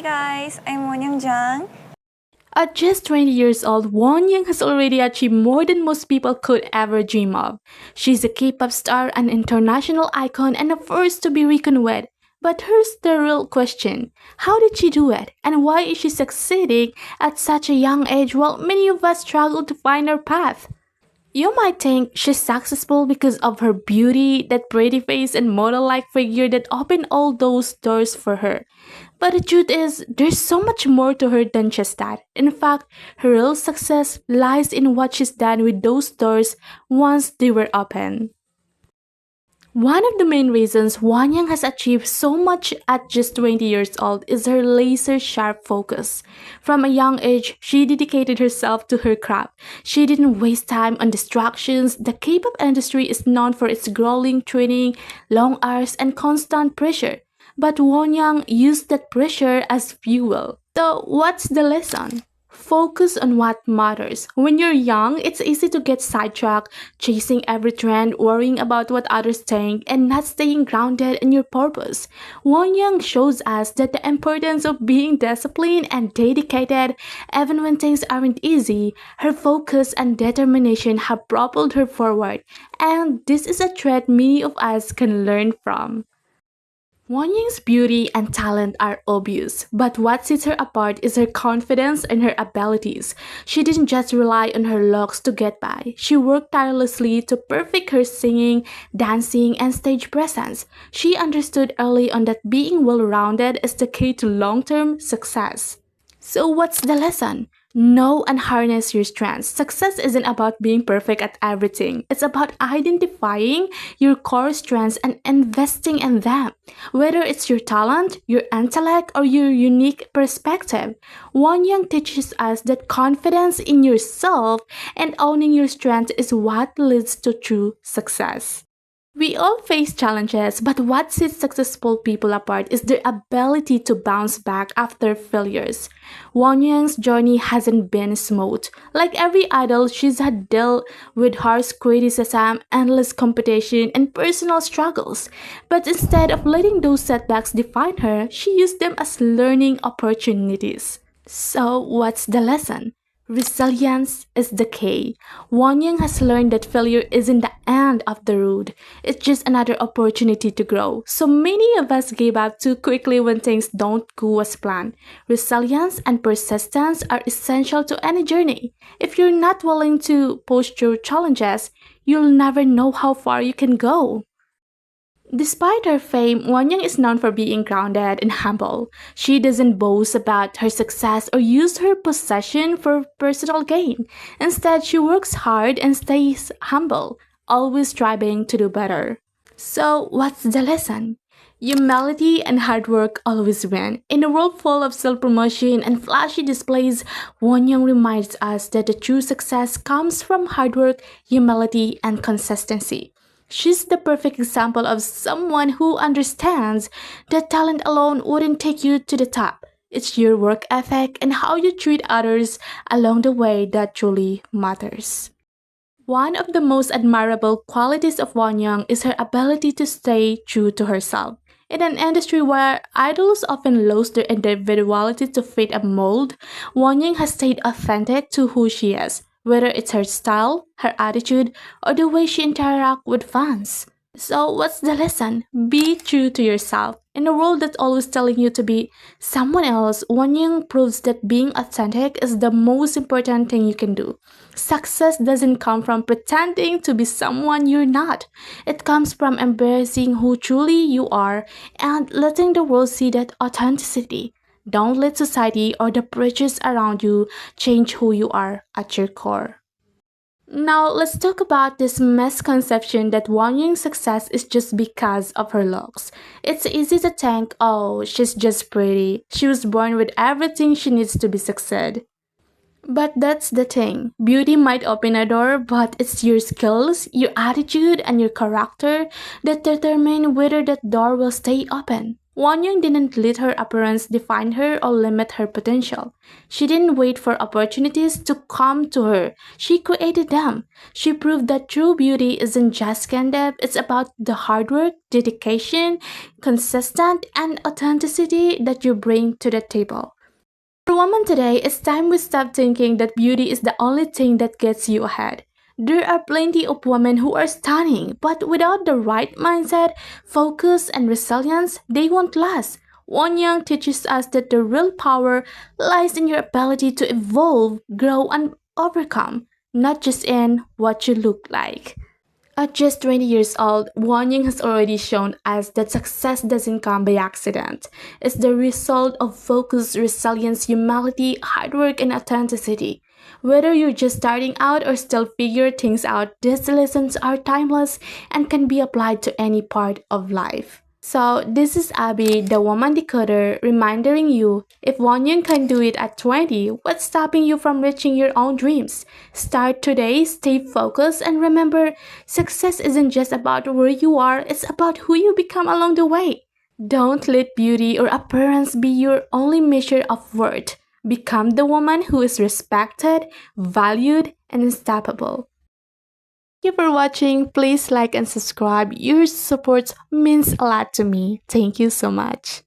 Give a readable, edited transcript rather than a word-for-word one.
guys, I'm Wonyoung. At just 20 years old, Wonyoung has already achieved more than most people could ever dream of. She's a K-pop star, an international icon, and a force to be reckoned with. But here's the real question. How did she do it? And why is she succeeding at such a young age while many of us struggle to find our path? You might think she's successful because of her beauty, that pretty face, and model-like figure that opened all those doors for her. But the truth is, there's so much more to her than just that. In fact, her real success lies in what she's done with those doors once they were open. One of the main reasons Wanyang has achieved so much at just 20 years old is her laser-sharp focus. From a young age, she dedicated herself to her craft. She didn't waste time on distractions. The K-pop industry is known for its grueling training, long hours, and constant pressure. But Wonyang used that pressure as fuel. So, what's the lesson? Focus on what matters. When you're young, it's easy to get sidetracked, chasing every trend, worrying about what others think, and not staying grounded in your purpose. Wonyang shows us that the importance of being disciplined and dedicated, even when things aren't easy. Her focus and determination have propelled her forward, and this is a trait many of us can learn from. Wonying's beauty and talent are obvious, but what sets her apart is her confidence and her abilities. She didn't just rely on her looks to get by. She worked tirelessly to perfect her singing, dancing, and stage presence. She understood early on that being well-rounded is the key to long-term success. So what's the lesson? Know and harness your strengths. Success isn't about being perfect at everything. It's about identifying your core strengths and investing in them. Whether it's your talent, your intellect, or your unique perspective. Wonyang teaches us that confidence in yourself and owning your strengths is what leads to true success. We all face challenges, but what sets successful people apart is their ability to bounce back after failures. Won Young's journey hasn't been smooth. Like every idol, she's had dealt with harsh criticism, endless competition, and personal struggles. But instead of letting those setbacks define her, she used them as learning opportunities. So, what's the lesson? Resilience is the key. Wonyang has learned that failure isn't the end of the road. It's just another opportunity to grow. So many of us give up too quickly when things don't go as planned. Resilience and persistence are essential to any journey. If you're not willing to push through challenges, you'll never know how far you can go. Despite her fame, Wonyang is known for being grounded and humble. She doesn't boast about her success or use her possession for personal gain. Instead, she works hard and stays humble, always striving to do better. So, what's the lesson? Humility and hard work always win. In a world full of self-promotion and flashy displays, Wonyang reminds us that the true success comes from hard work, humility, and consistency. She's the perfect example of someone who understands that talent alone wouldn't take you to the top. It's your work ethic and how you treat others along the way that truly matters. One of the most admirable qualities of Won is her ability to stay true to herself. In an industry where idols often lose their individuality to fit a mold, Won has stayed authentic to who she is, whether it's her style, her attitude, or the way she interacts with fans. So, what's the lesson? Be true to yourself. In a world that's always telling you to be someone else, Wonyang proves that being authentic is the most important thing you can do. Success doesn't come from pretending to be someone you're not. It comes from embracing who truly you are and letting the world see that authenticity. Don't let society or the pressures around you change who you are at your core. Now, let's talk about this misconception that Wonyang's success is just because of her looks. It's easy to think, oh, she's just pretty. She was born with everything she needs to be succeed. But that's the thing. Beauty might open a door, but it's your skills, your attitude, and your character that determine whether that door will stay open. Wonyoung didn't let her appearance define her or limit her potential. She didn't wait for opportunities to come to her. She created them. She proved that true beauty isn't just candid, it's about the hard work, dedication, consistent, and authenticity that you bring to the table. For women today, it's time we stop thinking that beauty is the only thing that gets you ahead. There are plenty of women who are stunning, but without the right mindset, focus, and resilience, they won't last. Won teaches us that the real power lies in your ability to evolve, grow, and overcome, not just in what you look like. At just 20 years old, Won has already shown us that success doesn't come by accident. It's the result of focus, resilience, humility, hard work, and authenticity. Whether you're just starting out or still figure things out, these lessons are timeless and can be applied to any part of life. So, this is Abby, the Woman Decoder, reminding you if Wonyoung can do it at 20, what's stopping you from reaching your own dreams? Start today, stay focused, and remember success isn't just about where you are, it's about who you become along the way. Don't let beauty or appearance be your only measure of worth. Become the woman who is respected, valued, and unstoppable. Thank you for watching. Please like and subscribe. Your support means a lot to me. Thank you so much.